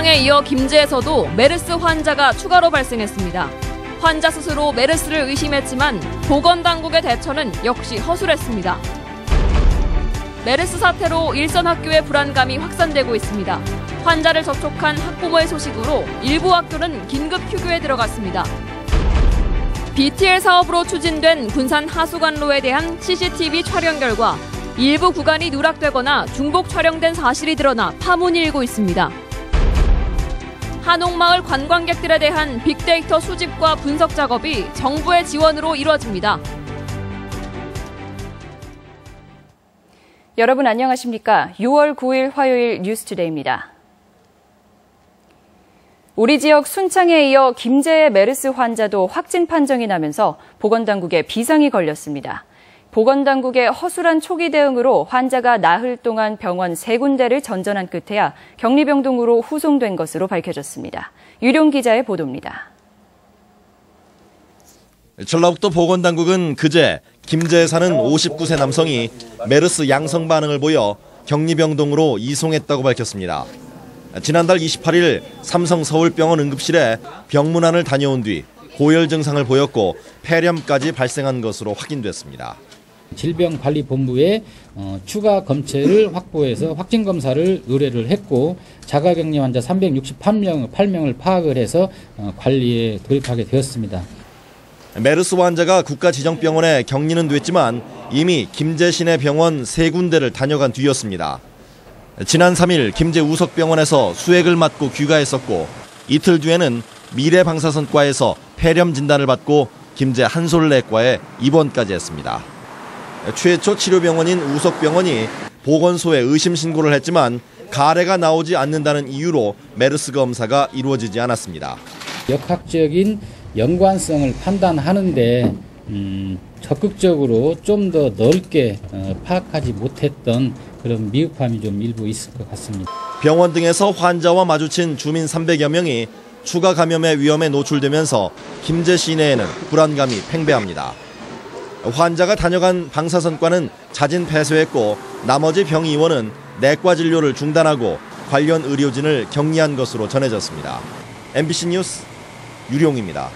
순창에 이어 김제에서도 메르스 환자가 추가로 발생했습니다. 환자 스스로 메르스를 의심했지만 보건당국의 대처는 역시 허술했습니다. 메르스 사태로 일선 학교의 불안감이 확산되고 있습니다. 환자를 접촉한 학부모의 소식으로 일부 학교는 긴급 휴교에 들어갔습니다. BTL 사업으로 추진된 군산 하수관로에 대한 CCTV 촬영 결과 일부 구간이 누락되거나 중복 촬영된 사실이 드러나 파문이 일고 있습니다. 한옥마을 관광객들에 대한 빅데이터 수집과 분석 작업이 정부의 지원으로 이루어집니다. 여러분 안녕하십니까? 6월 9일 화요일 뉴스투데이입니다. 우리 지역 순창에 이어 김제의 메르스 환자도 확진 판정이 나면서 보건당국에 비상이 걸렸습니다. 보건당국의 허술한 초기 대응으로 환자가 나흘 동안 병원 3군데를 전전한 끝에야 격리병동으로 후송된 것으로 밝혀졌습니다. 유룡 기자의 보도입니다. 전라북도 보건당국은 그제 김제에 사는 59세 남성이 메르스 양성 반응을 보여 격리병동으로 이송했다고 밝혔습니다. 지난달 28일 삼성 서울병원 응급실에 병문안을 다녀온 뒤 고열 증상을 보였고 폐렴까지 발생한 것으로 확인됐습니다. 질병관리본부에 추가 검체를 확보해서 확진 검사를 의뢰를 했고 자가격리 환자 368명을 파악을 해서 관리에 돌입하게 되었습니다. 메르스 환자가 국가지정병원에 격리는 됐지만 이미 김제 시내 병원 3군데를 다녀간 뒤였습니다. 지난 3일 김제 우석병원에서 수액을 맞고 귀가했었고 이틀 뒤에는 미래방사선과에서 폐렴 진단을 받고 김제 한솔내과에 입원까지 했습니다. 최초 치료병원인 우석병원이 보건소에 의심 신고를 했지만 가래가 나오지 않는다는 이유로 메르스 검사가 이루어지지 않았습니다. 역학적인 연관성을 판단하는데 적극적으로 좀 더 넓게 파악하지 못했던 그런 미흡함이 좀 일부 있을 것 같습니다. 병원 등에서 환자와 마주친 주민 300여 명이 추가 감염의 위험에 노출되면서 김제 시내에는 불안감이 팽배합니다. 환자가 다녀간 방사선과는 자진 폐쇄했고 나머지 병의원은 내과 진료를 중단하고 관련 의료진을 격리한 것으로 전해졌습니다. MBC 뉴스 유룡입니다.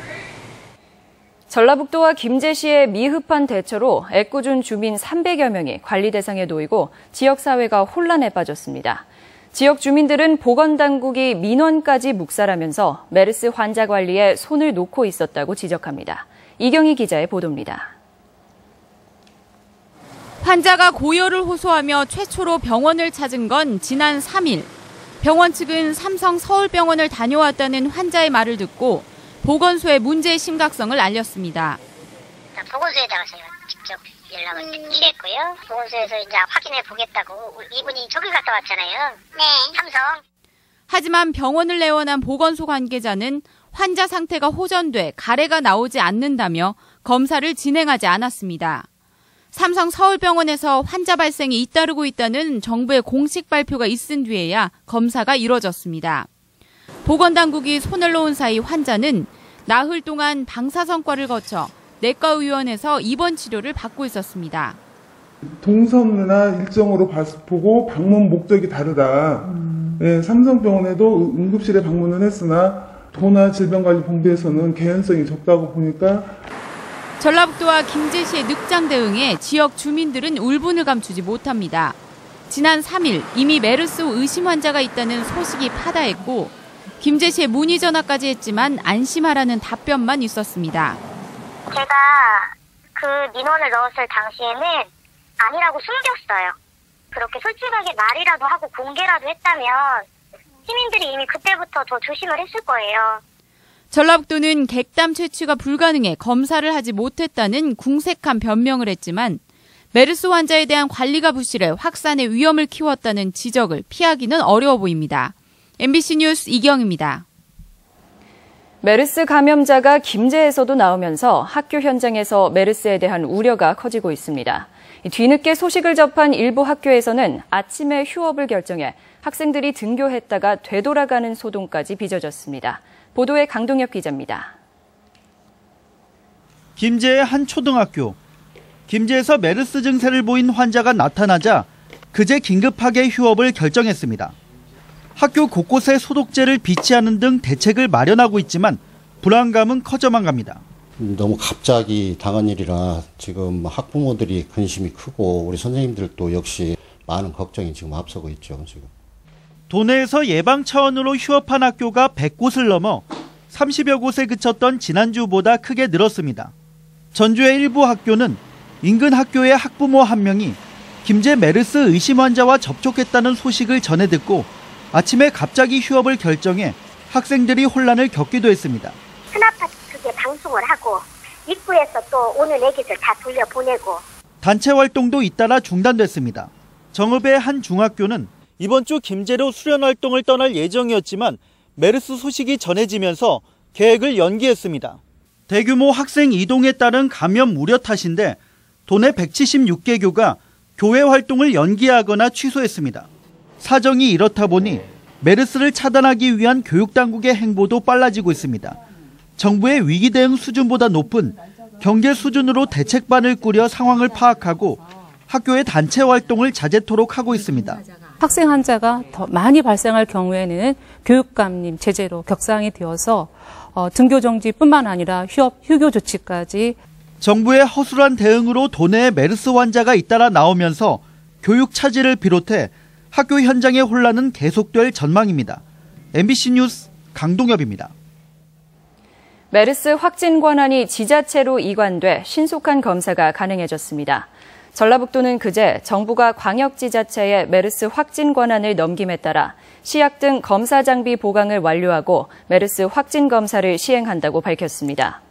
전라북도와 김제시의 미흡한 대처로 애꿎은 주민 300여 명이 관리 대상에 놓이고 지역사회가 혼란에 빠졌습니다. 지역 주민들은 보건당국이 민원까지 묵살하면서 메르스 환자 관리에 손을 놓고 있었다고 지적합니다. 이경희 기자의 보도입니다. 환자가 고열을 호소하며 최초로 병원을 찾은 건 지난 3일. 병원 측은 삼성 서울병원을 다녀왔다는 환자의 말을 듣고 보건소에 문제의 심각성을 알렸습니다. 보건소에다가 제가 직접 연락을 드렸고요. 보건소에서 이제 확인해 보겠다고 이분이 저기 갔다 왔잖아요. 네. 삼성. 하지만 병원을 내원한 보건소 관계자는 환자 상태가 호전돼 가래가 나오지 않는다며 검사를 진행하지 않았습니다. 삼성 서울병원에서 환자 발생이 잇따르고 있다는 정부의 공식 발표가 있은 뒤에야 검사가 이뤄졌습니다. 보건당국이 손을 놓은 사이 환자는 나흘 동안 방사선과를 거쳐 내과의원에서 입원 치료를 받고 있었습니다. 동선이나 일정으로 보고 방문 목적이 다르다. 네, 삼성병원에도 응급실에 방문을 했으나 도나 질병관리본부에서는 개연성이 적다고 보니까 전라북도와 김제시의 늑장 대응에 지역 주민들은 울분을 감추지 못합니다. 지난 3일 이미 메르스 의심 환자가 있다는 소식이 파다했고 김제시에 문의 전화까지 했지만 안심하라는 답변만 있었습니다. 제가 그 민원을 넣었을 당시에는 아니라고 숨겼어요. 그렇게 솔직하게 말이라도 하고 공개라도 했다면 시민들이 이미 그때부터 더 조심을 했을 거예요. 전라북도는 객담 채취가 불가능해 검사를 하지 못했다는 궁색한 변명을 했지만 메르스 환자에 대한 관리가 부실해 확산의 위험을 키웠다는 지적을 피하기는 어려워 보입니다. MBC 뉴스 이경입니다. 메르스 감염자가 김제에서도 나오면서 학교 현장에서 메르스에 대한 우려가 커지고 있습니다. 뒤늦게 소식을 접한 일부 학교에서는 아침에 휴업을 결정해 학생들이 등교했다가 되돌아가는 소동까지 빚어졌습니다. 보도에 강동혁 기자입니다. 김제의 한 초등학교. 김제에서 메르스 증세를 보인 환자가 나타나자 그제 긴급하게 휴업을 결정했습니다. 학교 곳곳에 소독제를 비치하는 등 대책을 마련하고 있지만 불안감은 커져만 갑니다. 너무 갑자기 당한 일이라 지금 학부모들이 근심이 크고 우리 선생님들도 역시 많은 걱정이 지금 앞서고 있죠. 지금. 도내에서 예방 차원으로 휴업한 학교가 100곳을 넘어 30여 곳에 그쳤던 지난주보다 크게 늘었습니다. 전주의 일부 학교는 인근 학교의 학부모 한 명이 김제 메르스 의심 환자와 접촉했다는 소식을 전해 듣고 아침에 갑자기 휴업을 결정해 학생들이 혼란을 겪기도 했습니다. 스마트하게 방송을 하고 입구에서 또 오는 애기들 다 돌려보내고 단체 활동도 잇따라 중단됐습니다. 정읍의 한 중학교는 이번 주 김제로 수련 활동을 떠날 예정이었지만 메르스 소식이 전해지면서 계획을 연기했습니다. 대규모 학생 이동에 따른 감염 우려 탓인데 도내 176개교가 교회 활동을 연기하거나 취소했습니다. 사정이 이렇다 보니 메르스를 차단하기 위한 교육당국의 행보도 빨라지고 있습니다. 정부의 위기 대응 수준보다 높은 경계 수준으로 대책반을 꾸려 상황을 파악하고 학교의 단체 활동을 자제토록 하고 있습니다. 학생 환자가 더 많이 발생할 경우에는 교육감님 제재로 격상이 되어서 등교 정지뿐만 아니라 휴교 조치까지. 정부의 허술한 대응으로 도내에 메르스 환자가 잇따라 나오면서 교육 차질을 비롯해 학교 현장의 혼란은 계속될 전망입니다. MBC 뉴스 강동엽입니다. 메르스 확진 권한이 지자체로 이관돼 신속한 검사가 가능해졌습니다. 전라북도는 그제 정부가 광역지자체에 메르스 확진 권한을 넘김에 따라 시약 등 검사 장비 보강을 완료하고 메르스 확진 검사를 시행한다고 밝혔습니다.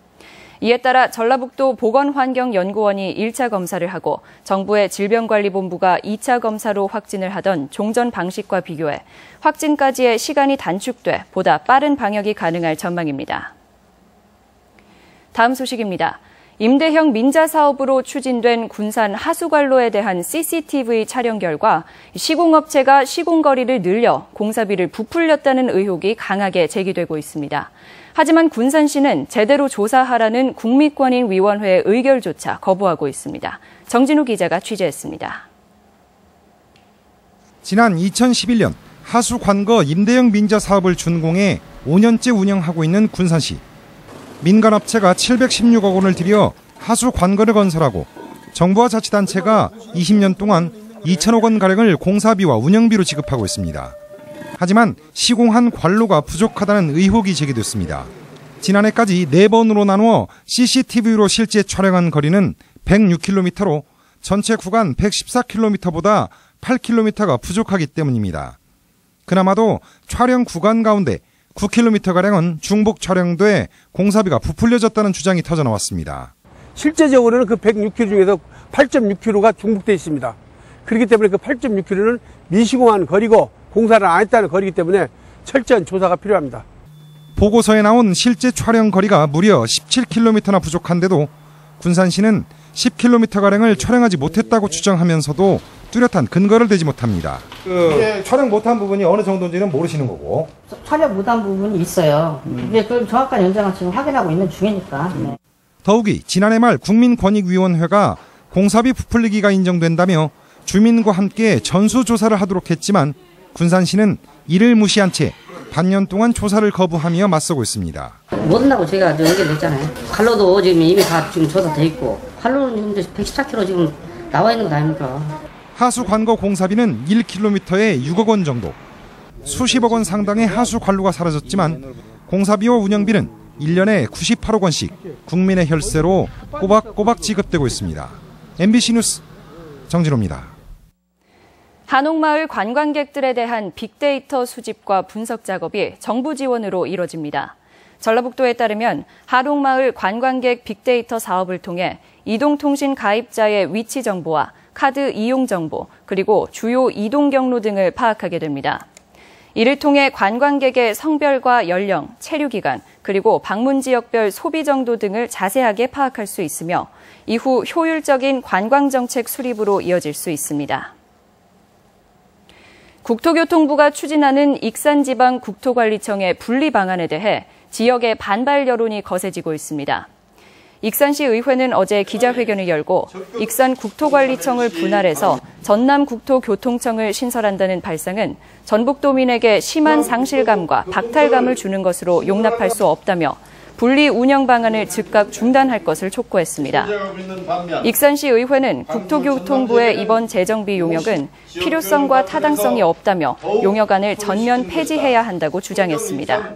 이에 따라 전라북도 보건환경연구원이 1차 검사를 하고 정부의 질병관리본부가 2차 검사로 확진을 하던 종전 방식과 비교해 확진까지의 시간이 단축돼 보다 빠른 방역이 가능할 전망입니다. 다음 소식입니다. 임대형 민자 사업으로 추진된 군산 하수관로에 대한 CCTV 촬영 결과 시공업체가 시공거리를 늘려 공사비를 부풀렸다는 의혹이 강하게 제기되고 있습니다. 하지만 군산시는 제대로 조사하라는 국민권익위원회의 의결조차 거부하고 있습니다. 정진우 기자가 취재했습니다. 지난 2011년 하수관거 임대형 민자 사업을 준공해 5년째 운영하고 있는 군산시. 민간업체가 716억 원을 들여 하수관거를 건설하고 정부와 자치단체가 20년 동안 2천억 원가량을 공사비와 운영비로 지급하고 있습니다. 하지만 시공한 관로가 부족하다는 의혹이 제기됐습니다. 지난해까지 4번으로 나누어 CCTV로 실제 촬영한 거리는 106km로 전체 구간 114km보다 8km가 부족하기 때문입니다. 그나마도 촬영 구간 가운데 9km가량은 중복 촬영돼 공사비가 부풀려졌다는 주장이 터져나왔습니다. 실제적으로는 그 106km 중에서 8.6km가 중복되어 있습니다. 그렇기 때문에 그 8.6km는 미시공한 거리고 공사를 안 했다는 거리이기 때문에 철저한 조사가 필요합니다. 보고서에 나온 실제 촬영 거리가 무려 17km나 부족한데도 군산시는 10km가량을 촬영하지 못했다고 주장하면서도 뚜렷한 근거를 대지 못합니다. 촬영 못한 부분이 어느 정도인지는 모르시는 거고. 촬영 못한 부분이 있어요. 근데 그 정확한 현장을 지금 확인하고 있는 중이니까. 네. 더욱이 지난해 말 국민권익위원회가 공사비 부풀리기가 인정된다며 주민과 함께 전수조사를 하도록 했지만 군산시는 이를 무시한 채 반년 동안 조사를 거부하며 맞서고 있습니다. 못한다고 제가 연결했잖아요. 관로도 지금 이미 다 지금 조사돼 있고 관로는 114km 지금 나와 있는 거 아닙니까? 하수관거 공사비는 1km에 6억 원 정도. 수십억 원 상당의 하수관로가 사라졌지만 공사비와 운영비는 1년에 98억 원씩 국민의 혈세로 꼬박꼬박 지급되고 있습니다. MBC 뉴스 정진호입니다. 한옥마을 관광객들에 대한 빅데이터 수집과 분석 작업이 정부 지원으로 이뤄집니다. 전라북도에 따르면 한옥마을 관광객 빅데이터 사업을 통해 이동통신 가입자의 위치 정보와 카드 이용 정보, 그리고 주요 이동 경로 등을 파악하게 됩니다. 이를 통해 관광객의 성별과 연령, 체류 기간, 그리고 방문 지역별 소비 정도 등을 자세하게 파악할 수 있으며 이후 효율적인 관광정책 수립으로 이어질 수 있습니다. 국토교통부가 추진하는 익산지방국토관리청의 분리 방안에 대해 지역의 반발 여론이 거세지고 있습니다. 익산시 의회는 어제 기자회견을 열고 익산국토관리청을 분할해서 전남국토교통청을 신설한다는 발상은 전북도민에게 심한 상실감과 박탈감을 주는 것으로 용납할 수 없다며 분리 운영 방안을 즉각 중단할 것을 촉구했습니다. 익산시 의회는 국토교통부의 이번 재정비 용역은 필요성과 타당성이 없다며 용역안을 전면 폐지해야 한다고 주장했습니다.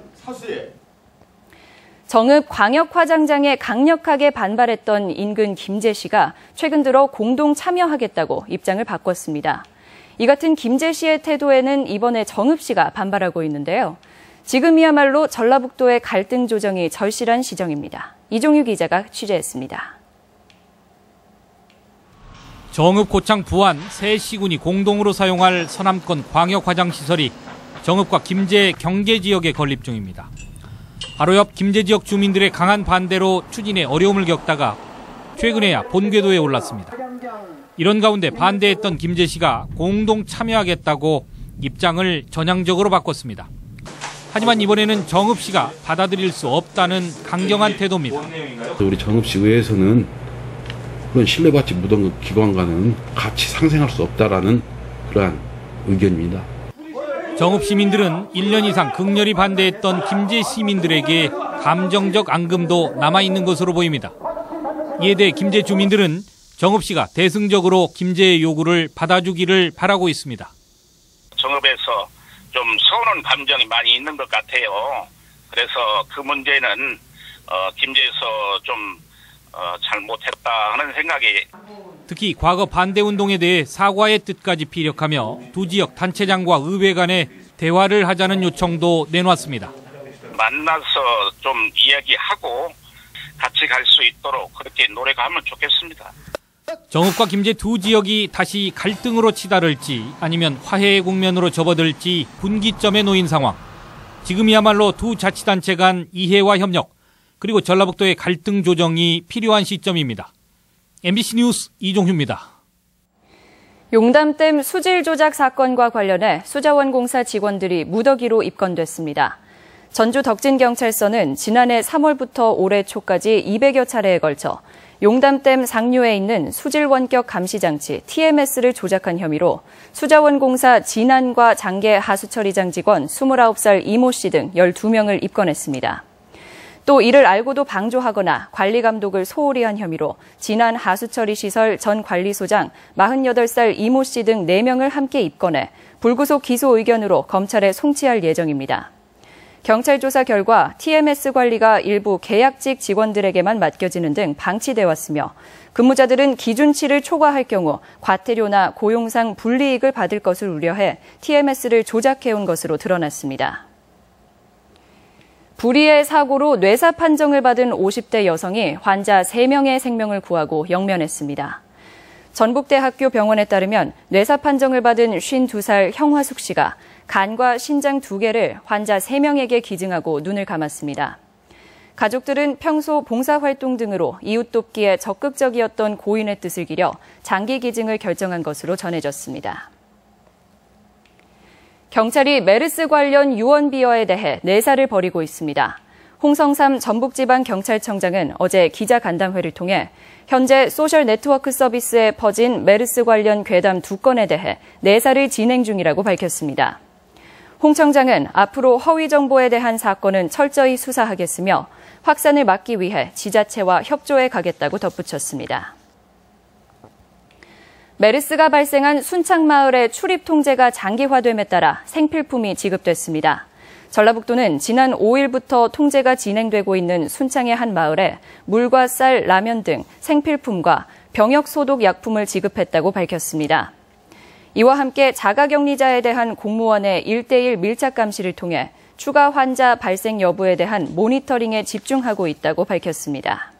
정읍 광역화장장에 강력하게 반발했던 인근 김제 씨가 최근 들어 공동 참여하겠다고 입장을 바꿨습니다. 이 같은 김제 씨의 태도에는 이번에 정읍 씨가 반발하고 있는데요. 지금이야말로 전라북도의 갈등 조정이 절실한 시정입니다. 이종유 기자가 취재했습니다. 정읍 고창 부안 세 시군이 공동으로 사용할 서남권 광역화장시설이 정읍과 김제 경계지역에 건립 중입니다. 바로 옆 김제 지역 주민들의 강한 반대로 추진에 어려움을 겪다가 최근에야 본궤도에 올랐습니다. 이런 가운데 반대했던 김제시가 공동 참여하겠다고 입장을 전향적으로 바꿨습니다. 하지만 이번에는 정읍시가 받아들일 수 없다는 강경한 태도입니다. 우리 정읍시 의회에서는 그런 신뢰받지 못한 기관과는 같이 상생할 수 없다라는 그러한 의견입니다. 정읍 시민들은 1년 이상 극렬히 반대했던 김제 시민들에게 감정적 앙금도 남아있는 것으로 보입니다. 이에 대해 김제 주민들은 정읍시가 대승적으로 김제의 요구를 받아주기를 바라고 있습니다. 정읍에서 좀 서운한 감정이 많이 있는 것 같아요. 그래서 그 문제는 김제에서 좀 잘못했다 하는 생각이. 특히 과거 반대운동에 대해 사과의 뜻까지 피력하며 두 지역 단체장과 의회 간에 대화를 하자는 요청도 내놓았습니다. 만나서 좀 이야기하고 같이 갈 수 있도록 그렇게 노력하면 좋겠습니다. 정읍과 김제 두 지역이 다시 갈등으로 치달을지 아니면 화해의 국면으로 접어들지 분기점에 놓인 상황. 지금이야말로 두 자치단체 간 이해와 협력, 그리고 전라북도의 갈등 조정이 필요한 시점입니다. MBC 뉴스 이종휴입니다. 용담댐 수질 조작 사건과 관련해 수자원공사 직원들이 무더기로 입건됐습니다. 전주 덕진경찰서는 지난해 3월부터 올해 초까지 200여 차례에 걸쳐 용담댐 상류에 있는 수질 원격 감시 장치 TMS를 조작한 혐의로 수자원공사 진안과 장계 하수처리장 직원 29살 이모 씨 등 12명을 입건했습니다. 또 이를 알고도 방조하거나 관리 감독을 소홀히 한 혐의로 진안 하수처리시설 전 관리소장 48살 이모 씨 등 4명을 함께 입건해 불구속 기소 의견으로 검찰에 송치할 예정입니다. 경찰 조사 결과 TMS 관리가 일부 계약직 직원들에게만 맡겨지는 등 방치돼 왔으며 근무자들은 기준치를 초과할 경우 과태료나 고용상 불이익을 받을 것을 우려해 TMS를 조작해온 것으로 드러났습니다. 불의의 사고로 뇌사 판정을 받은 50대 여성이 환자 3명의 생명을 구하고 영면했습니다. 전북대학교 병원에 따르면 뇌사 판정을 받은 52살 형화숙 씨가 간과 신장 2개를 환자 3명에게 기증하고 눈을 감았습니다. 가족들은 평소 봉사활동 등으로 이웃 돕기에 적극적이었던 고인의 뜻을 기려 장기 기증을 결정한 것으로 전해졌습니다. 경찰이 메르스 관련 유언비어에 대해 내사를 벌이고 있습니다. 홍성삼 전북지방경찰청장은 어제 기자간담회를 통해 현재 소셜네트워크 서비스에 퍼진 메르스 관련 괴담 2건에 대해 내사를 진행 중이라고 밝혔습니다. 홍 청장은 앞으로 허위 정보에 대한 사건은 철저히 수사하겠으며 확산을 막기 위해 지자체와 협조해 가겠다고 덧붙였습니다. 메르스가 발생한 순창마을의 출입 통제가 장기화됨에 따라 생필품이 지급됐습니다. 전라북도는 지난 5일부터 통제가 진행되고 있는 순창의 한 마을에 물과 쌀, 라면 등 생필품과 병역 소독 약품을 지급했다고 밝혔습니다. 이와 함께 자가격리자에 대한 공무원의 1:1 밀착 감시를 통해 추가 환자 발생 여부에 대한 모니터링에 집중하고 있다고 밝혔습니다.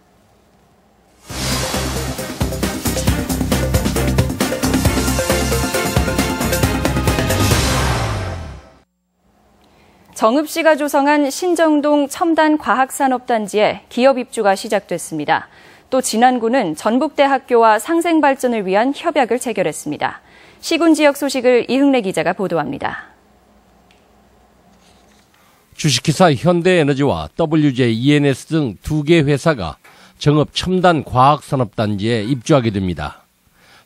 정읍시가 조성한 신정동 첨단과학산업단지에 기업 입주가 시작됐습니다. 또 진안구는 전북대학교와 상생발전을 위한 협약을 체결했습니다. 시군 지역 소식을 이흥래 기자가 보도합니다. 주식회사 현대에너지와 WJ ENS 등 2개 회사가 정읍 첨단과학산업단지에 입주하게 됩니다.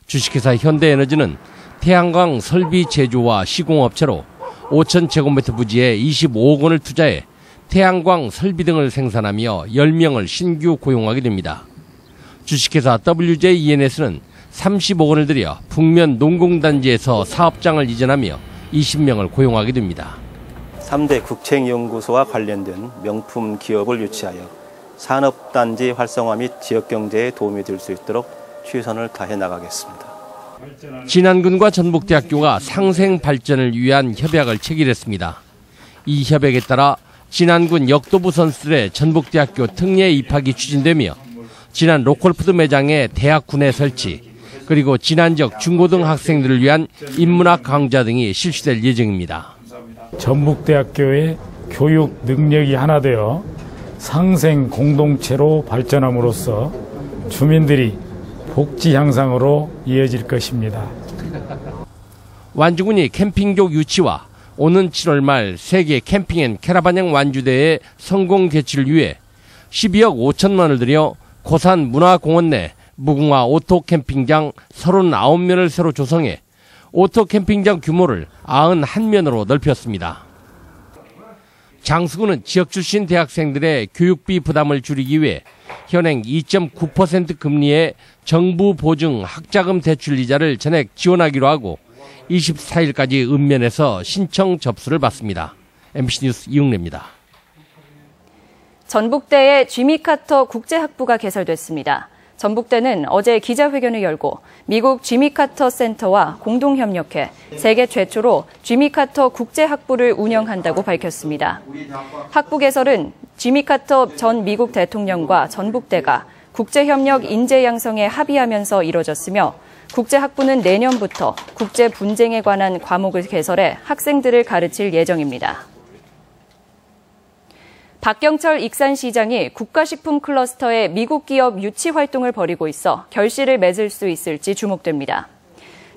주식회사 현대에너지는 태양광 설비 제조와 시공업체로 5,000제곱미터 부지에 25억 원을 투자해 태양광 설비 등을 생산하며 10명을 신규 고용하게 됩니다. 주식회사 WJENS는 30억 원을 들여 북면 농공단지에서 사업장을 이전하며 20명을 고용하게 됩니다. 3대 국책연구소와 관련된 명품 기업을 유치하여 산업단지 활성화 및 지역경제에 도움이 될 수 있도록 최선을 다해 나가겠습니다. 진안군과 전북대학교가 상생 발전을 위한 협약을 체결했습니다. 이 협약에 따라 진안군 역도부 선수들의 전북대학교 특례 입학이 추진되며 진안 로컬푸드 매장의 대학군의 설치, 그리고 진안 지역 중고등 학생들을 위한 인문학 강좌 등이 실시될 예정입니다. 전북대학교의 교육 능력이 하나 되어 상생 공동체로 발전함으로써 주민들이 복지 향상으로 이어질 것입니다. 완주군이 캠핑족 유치와 오는 7월 말 세계 캠핑 앤 캐러반형 완주대회 성공 개최를 위해 12억 5천만 원을 들여 고산 문화공원 내 무궁화 오토 캠핑장 39면을 새로 조성해 오토 캠핑장 규모를 91면으로 넓혔습니다. 장수군은 지역 출신 대학생들의 교육비 부담을 줄이기 위해 현행 2.9% 금리의 정부 보증 학자금 대출 이자를 전액 지원하기로 하고 24일까지 읍면에서 신청 접수를 받습니다. MBC 뉴스 이용래입니다. 전북대의 지미 카터 국제학부가 개설됐습니다. 전북대는 어제 기자회견을 열고 미국 지미 카터 센터와 공동협력해 세계 최초로 지미 카터 국제학부를 운영한다고 밝혔습니다. 학부 개설은 지미 카터 전 미국 대통령과 전북대가 국제협력 인재 양성에 합의하면서 이뤄졌으며 국제학부는 내년부터 국제 분쟁에 관한 과목을 개설해 학생들을 가르칠 예정입니다. 박경철 익산시장이 국가식품 클러스터의 미국 기업 유치 활동을 벌이고 있어 결실을 맺을 수 있을지 주목됩니다.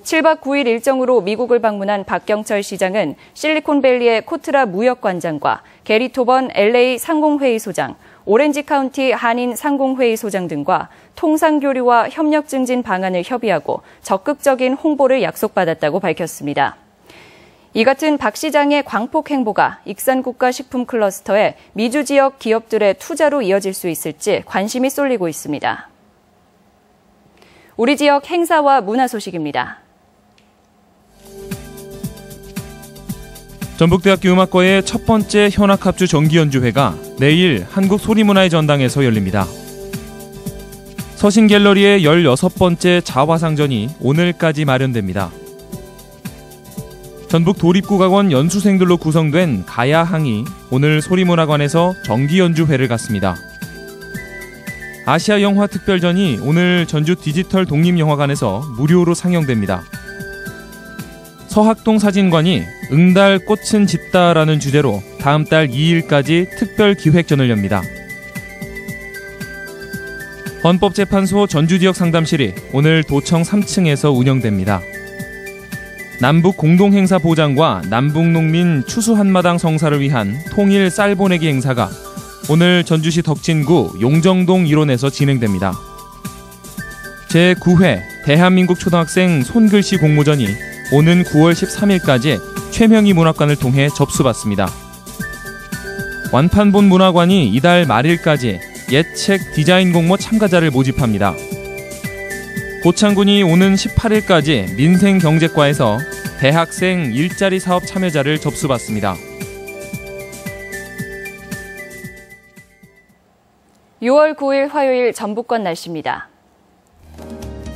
7박 9일 일정으로 미국을 방문한 박경철 시장은 실리콘밸리의 코트라 무역관장과 게리 토번 LA 상공회의 소장, 오렌지 카운티 한인 상공회의 소장 등과 통상교류와 협력 증진 방안을 협의하고 적극적인 홍보를 약속받았다고 밝혔습니다. 이 같은 박 시장의 광폭 행보가 익산국가식품 클러스터의 미주 지역 기업들의 투자로 이어질 수 있을지 관심이 쏠리고 있습니다. 우리 지역 행사와 문화 소식입니다. 전북대학교 음악과의 첫 번째 현악합주 정기연주회가 내일 한국소리문화의 전당에서 열립니다. 서신갤러리의 16번째 자화상전이 오늘까지 마련됩니다. 전북 도립국악원 연수생들로 구성된 가야항이 오늘 소리문화관에서 정기연주회를 갖습니다. 아시아영화특별전이 오늘 전주 디지털 독립영화관에서 무료로 상영됩니다. 서학동 사진관이 응달 꽃은 짙다라는 주제로 다음 달 2일까지 특별기획전을 엽니다. 헌법재판소 전주지역 상담실이 오늘 도청 3층에서 운영됩니다. 남북 공동행사 보장과 남북농민 추수 한마당 성사를 위한 통일 쌀 보내기 행사가 오늘 전주시 덕진구 용정동 일원에서 진행됩니다. 제9회 대한민국 초등학생 손글씨 공모전이 오는 9월 13일까지 최명희 문학관을 통해 접수받습니다. 완판본 문화관이 이달 말일까지 옛책 디자인 공모 참가자를 모집합니다. 고창군이 오는 18일까지 민생경제과에서 대학생 일자리 사업 참여자를 접수받습니다. 6월 9일 화요일 전북권 날씨입니다.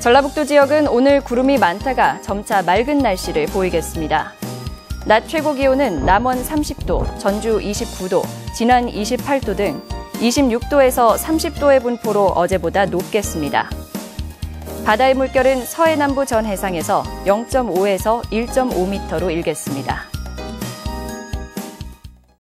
전라북도 지역은 오늘 구름이 많다가 점차 맑은 날씨를 보이겠습니다. 낮 최고 기온은 남원 30도, 전주 29도, 진안 28도 등 26도에서 30도의 분포로 어제보다 높겠습니다. 바다의 물결은 서해남부 전 해상에서 0.5에서 1.5m로 일겠습니다.